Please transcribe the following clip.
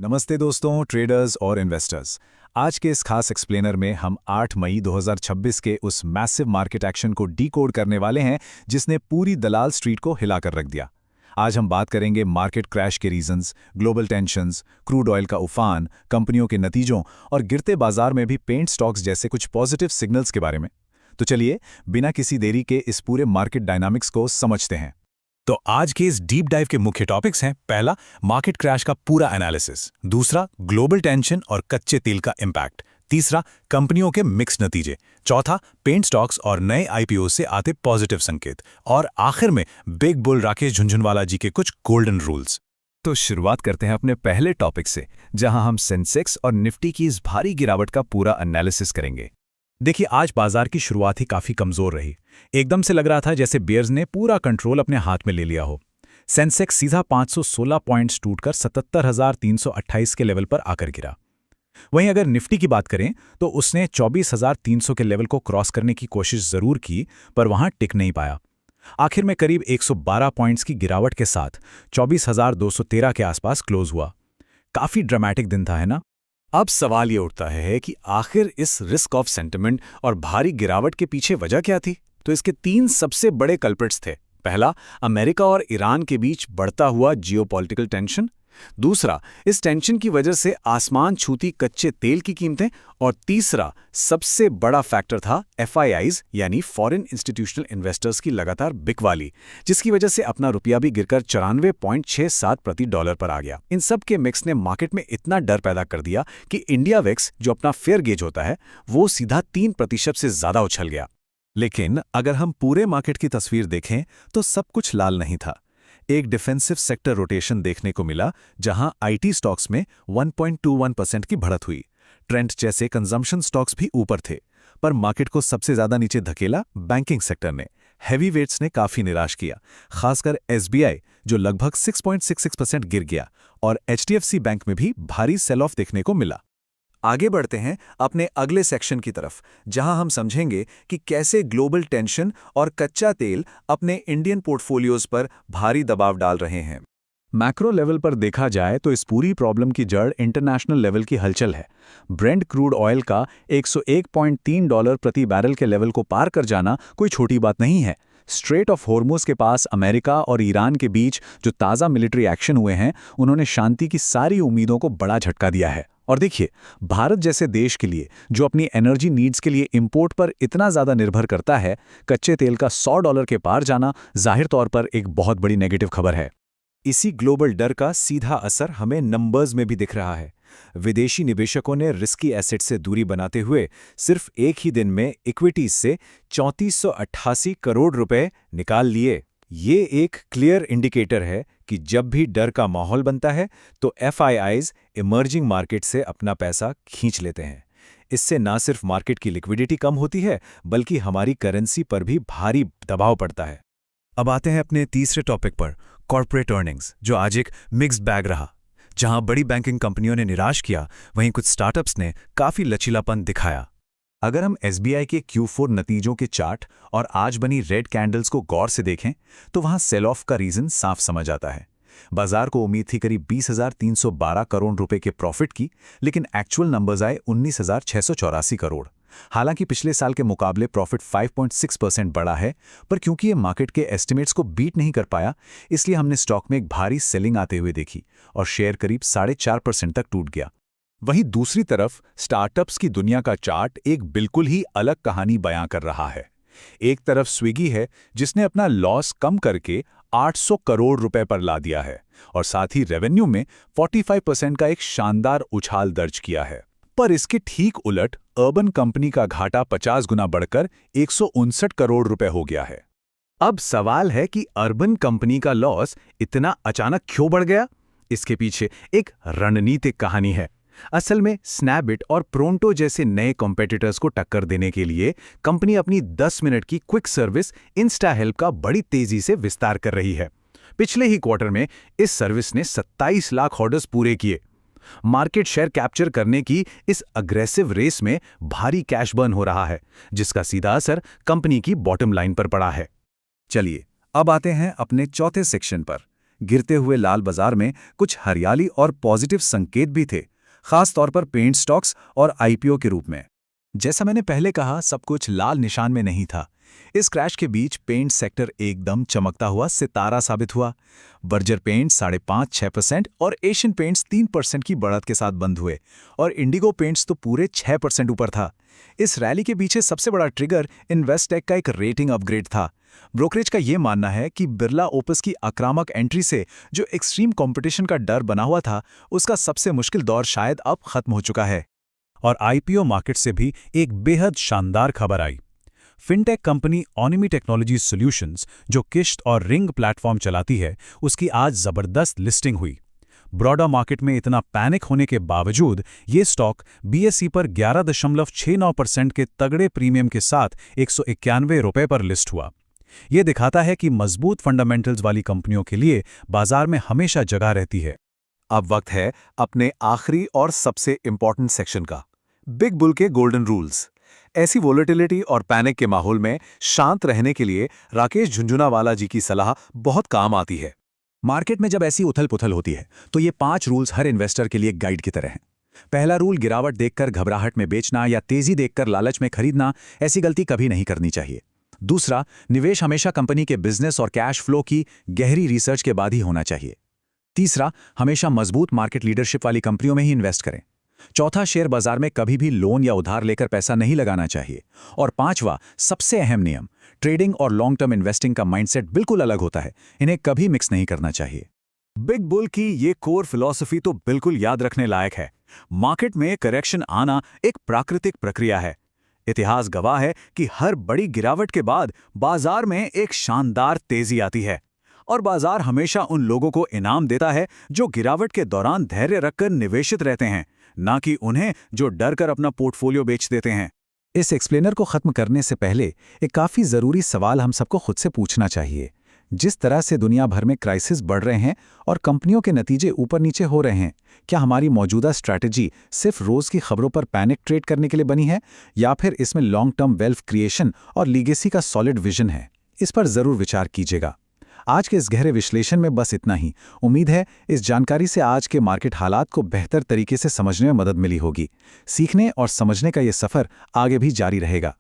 नमस्ते दोस्तों, ट्रेडर्स और इन्वेस्टर्स। आज के इस खास एक्सप्लेनर में हम 8 मई 2026 के उस मैसिव मार्केट एक्शन को डीकोड करने वाले हैं जिसने पूरी दलाल स्ट्रीट को हिलाकर रख दिया। आज हम बात करेंगे मार्केट क्रैश के reasons, global tensions, crude oil का उफान, कंपनियों के नतीजों और गिरते बाजार में भी पेंट स्टॉक्स जैसे कुछ पॉजिटिव सिग्नल्स के बारे में। तो चलिए, बिना किसी देरी के इस पूरे मार्केट डायनामिक्स को समझते हैं। तो आज के इस डीप डाइव के मुख्य टॉपिक्स हैं। पहला, मार्केट क्रैश का पूरा एनालिसिस। दूसरा, ग्लोबल टेंशन और कच्चे तेल का इम्पैक्ट। तीसरा, कंपनियों के मिक्स नतीजे। चौथा, पेंट स्टॉक्स और नए आईपीओ से आते पॉजिटिव संकेत। और आखिर में बिग बुल राकेश झुनझुनवाला जी के कुछ गोल्डन रूल्स। तो शुरुआत करते हैं अपने पहले टॉपिक से, जहां हम सेंसेक्स और निफ्टी की इस भारी गिरावट का पूरा एनालिसिस करेंगे। देखिए, आज बाजार की शुरुआत ही काफी कमजोर रही। एकदम से लग रहा था जैसे बेयर्स ने पूरा कंट्रोल अपने हाथ में ले लिया हो। सेंसेक्स सीधा 516 पॉइंट्स टूटकर 77,328 के लेवल पर आकर गिरा। वहीं अगर निफ्टी की बात करें तो उसने 24,300 के लेवल को क्रॉस करने की कोशिश जरूर की, पर वहां टिक नहीं पाया। आखिर में करीब 112 पॉइंट्स की गिरावट के साथ 24,213 के आसपास क्लोज हुआ। काफी ड्रामेटिक दिन था, है ना? अब सवाल ये उठता है कि आखिर इस रिस्क ऑफ सेंटिमेंट और भारी गिरावट के पीछे वजह क्या थी? तो इसके तीन सबसे बड़े कल्प्रिट्स थे। पहला, अमेरिका और ईरान के बीच बढ़ता हुआ जियोपॉलिटिकल टेंशन। दूसरा, इस टेंशन की वजह से आसमान छूती कच्चे तेल की कीमतें। और तीसरा, सबसे बड़ा फैक्टर था एफआईआईज यानी फॉरेन इंस्टीट्यूशनल इन्वेस्टर्स की लगातार बिकवाली, जिसकी वजह से अपना रुपया भी गिरकर 94.67 प्रति डॉलर पर आ गया। इन सब के मिक्स ने मार्केट में इतना डर पैदा कर दिया कि इंडिया विक्स, जो अपना फेयर गेज होता है, वो सीधा 3% से ज्यादा उछल गया। लेकिन अगर हम पूरे मार्केट की तस्वीर देखें तो सब कुछ लाल नहीं था। एक डिफेंसिव सेक्टर रोटेशन देखने को मिला, जहां आईटी स्टॉक्स में 1.21% की बढ़त हुई। ट्रेंड जैसे कंजम्पशन स्टॉक्स भी ऊपर थे, पर मार्केट को सबसे ज्यादा नीचे धकेला बैंकिंग सेक्टर ने। हैवी वेट्स ने काफी निराश किया, खासकर एसबीआई जो लगभग 6.66% गिर गया, और एचडीएफसी बैंक में भी भारी सेल ऑफ देखने को मिला। आगे बढ़ते हैं अपने अगले सेक्शन की तरफ, जहां हम समझेंगे कि कैसे ग्लोबल टेंशन और कच्चा तेल अपने इंडियन पोर्टफोलियोज पर भारी दबाव डाल रहे हैं। मैक्रो लेवल पर देखा जाए तो इस पूरी प्रॉब्लम की जड़ इंटरनेशनल लेवल की हलचल है। ब्रेंट क्रूड ऑयल का $101.3 प्रति बैरल के लेवल को पार कर जाना कोई छोटी बात नहीं है। स्ट्रेट ऑफ हॉर्मुज के पास अमेरिका और ईरान के बीच जो ताज़ा मिलिट्री एक्शन हुए हैं, उन्होंने शांति की सारी उम्मीदों को बड़ा झटका दिया है। और देखिए, भारत जैसे देश के लिए जो अपनी एनर्जी नीड्स के लिए इंपोर्ट पर इतना ज़्यादा निर्भर करता है, कच्चे तेल का $100 के पार जाना जाहिर तौर पर एक बहुत बड़ी नेगेटिव खबर है। इसी ग्लोबल डर का सीधा असर हमें नंबर्स में भी दिख रहा है। विदेशी निवेशकों ने रिस्की एसेट से दूरी बनाते हुए सिर्फ एक ही दिन में इक्विटीज से 3488 करोड़ रुपए निकाल लिए। ये एक क्लियर इंडिकेटर है कि जब भी डर का माहौल बनता है तो एफआईआईज इमर्जिंग मार्केट से अपना पैसा खींच लेते हैं। इससे ना सिर्फ मार्केट की लिक्विडिटी कम होती है, बल्कि हमारी करेंसी पर भी भारी दबाव पड़ता है। अब आते हैं अपने तीसरे टॉपिक पर, कॉर्पोरेट अर्निंग्स, जो आज एक मिक्स्ड बैग रहा। जहां बड़ी बैंकिंग कंपनियों ने निराश किया, वहीं कुछ स्टार्टअप्स ने काफी लचीलापन दिखाया। अगर हम एसबीआई के Q4 नतीजों के चार्ट और आज बनी रेड कैंडल्स को गौर से देखें तो वहां सेल ऑफ का रीजन साफ समझ आता है। बाजार को उम्मीद थी करीब 20,312 करोड़ रुपए के प्रॉफिट की, लेकिन एक्चुअल नंबर्स आए 19,684 करोड़। हालांकि पिछले साल के मुकाबले प्रॉफिट 5.6% बढ़ा है, पर क्योंकि ये मार्केट के एस्टिमेट्स को बीट नहीं कर पाया, इसलिए हमने स्टॉक में एक भारी सेलिंग आते हुए देखी और शेयर करीब 4.5% तक टूट गया। वहीं दूसरी तरफ स्टार्टअप्स की दुनिया का चार्ट एक बिल्कुल ही अलग कहानी बयां कर रहा है। एक तरफ स्विगी है, जिसने अपना लॉस कम करके 800 करोड़ रुपए पर ला दिया है और साथ ही रेवेन्यू में 45% का एक शानदार उछाल दर्ज किया है। पर इसके ठीक उलट अर्बन कंपनी का घाटा 50 गुना बढ़कर 159 करोड़ रुपए हो गया है। अब सवाल है कि अर्बन कंपनी का लॉस इतना अचानक क्यों बढ़ गया? इसके पीछे एक रणनीतिक कहानी है। असल में स्नैपडील और प्रोंटो जैसे नए कॉम्पिटिटर्स को टक्कर देने के लिए कंपनी अपनी 10 मिनट की क्विक सर्विस इंस्टा हेल्प का बड़ी तेजी से विस्तार कर रही है। पिछले ही क्वार्टर में इस सर्विस ने 27 लाख ऑर्डर्स पूरे किए। मार्केट शेयर कैप्चर करने की इस अग्रेसिव रेस में भारी कैश बर्न हो रहा है, जिसका सीधा असर कंपनी की बॉटम लाइन पर पड़ा है। चलिए, अब आते हैं अपने चौथे सेक्शन पर, गिरते हुए लाल बाजार में कुछ हरियाली और पॉजिटिव संकेत भी थे, खास तौर पर पेंट स्टॉक्स और आईपीओ के रूप में। जैसा मैंने पहले कहा, सब कुछ लाल निशान में नहीं था। इस क्रैश के बीच पेंट सेक्टर एकदम चमकता हुआ सितारा साबित हुआ। बर्जर पेंट्स 5.5-6% और एशियन पेंट्स 3% की बढ़त के साथ बंद हुए, और इंडिगो पेंट्स तो पूरे 6% ऊपर था। इस रैली के पीछे सबसे बड़ा ट्रिगर इन्वेस्टेक का एक रेटिंग अपग्रेड था। ब्रोकरेज का यह मानना है कि बिरला ओपस की आक्रामक एंट्री से जो एक्सट्रीम कंपटीशन का डर बना हुआ था, उसका सबसे मुश्किल दौर शायद अब खत्म हो चुका है। और आईपीओ मार्केट से भी एक बेहद शानदार खबर आई। फिनटेक कंपनी ओनिमी टेक्नोलॉजी सॉल्यूशंस, जो किश्त और रिंग प्लेटफॉर्म चलाती है, उसकी आज जबरदस्त लिस्टिंग हुई। ब्रॉडर मार्केट में इतना पैनिक होने के बावजूद ये स्टॉक बीएसई पर 11.69% के तगड़े प्रीमियम के साथ 191 रुपये पर लिस्ट हुआ। ये दिखाता है कि मजबूत फंडामेंटल्स वाली कंपनियों के लिए बाजार में हमेशा जगह रहती है। अब वक्त है अपने आखिरी और सबसे इंपॉर्टेंट सेक्शन का, बिग बुल के गोल्डन रूल्स। ऐसी वोलेटिलिटी और पैनिक के माहौल में शांत रहने के लिए राकेश झुंझुनवाला जी की सलाह बहुत काम आती है। मार्केट में जब ऐसी उथल-पुथल होती है, तो ये 5 रूल्स हर इन्वेस्टर के लिए गाइड की तरह हैं। पहला रूल, गिरावट देखकर घबराहट में बेचना या तेजी देखकर लालच में खरीदना, ऐसी गलती कभी नहीं करनी चाहिए। दूसरा, निवेश हमेशा कंपनी के बिजनेस और कैश फ्लो की गहरी रिसर्च के बाद ही होना चाहिए। तीसरा, हमेशा मजबूत मार्केट लीडरशिप वाली कंपनियों में ही इन्वेस्ट करें। चौथा, शेयर बाजार में कभी भी लोन या उधार लेकर पैसा नहीं लगाना चाहिए। और पांचवा, सबसे अहम नियम, ट्रेडिंग और लॉन्ग टर्म इन्वेस्टिंग का माइंडसेट बिल्कुल अलग होता है, इन्हें कभी मिक्स नहीं करना चाहिए। बिग बुल की ये कोर फिलॉसफी तो बिल्कुल याद रखने लायक है। मार्केट में करेक्शन आना एक प्राकृतिक प्रक्रिया है। इतिहास गवाह है कि हर बड़ी गिरावट के बाद बाजार में एक शानदार तेजी आती है, और बाजार हमेशा उन लोगों को इनाम देता है जो गिरावट के दौरान धैर्य रखकर निवेशित रहते हैं, ना कि उन्हें जो डर कर अपना पोर्टफोलियो बेच देते हैं। इस एक्सप्लेनर को खत्म करने से पहले एक काफी जरूरी सवाल हम सबको खुद से पूछना चाहिए। जिस तरह से दुनिया भर में क्राइसिस बढ़ रहे हैं और कंपनियों के नतीजे ऊपर नीचे हो रहे हैं, क्या हमारी मौजूदा स्ट्रैटेजी सिर्फ रोज की खबरों पर पैनिक ट्रेड करने के लिए बनी है, या फिर इसमें लॉन्ग टर्म वेल्थ क्रिएशन और लीगेसी का सॉलिड विजन है? इस पर जरूर विचार कीजिएगा। आज के इस गहरे विश्लेषण में बस इतना ही। उम्मीद है इस जानकारी से आज के मार्केट हालात को बेहतर तरीके से समझने में मदद मिली होगी। सीखने और समझने का ये सफर आगे भी जारी रहेगा।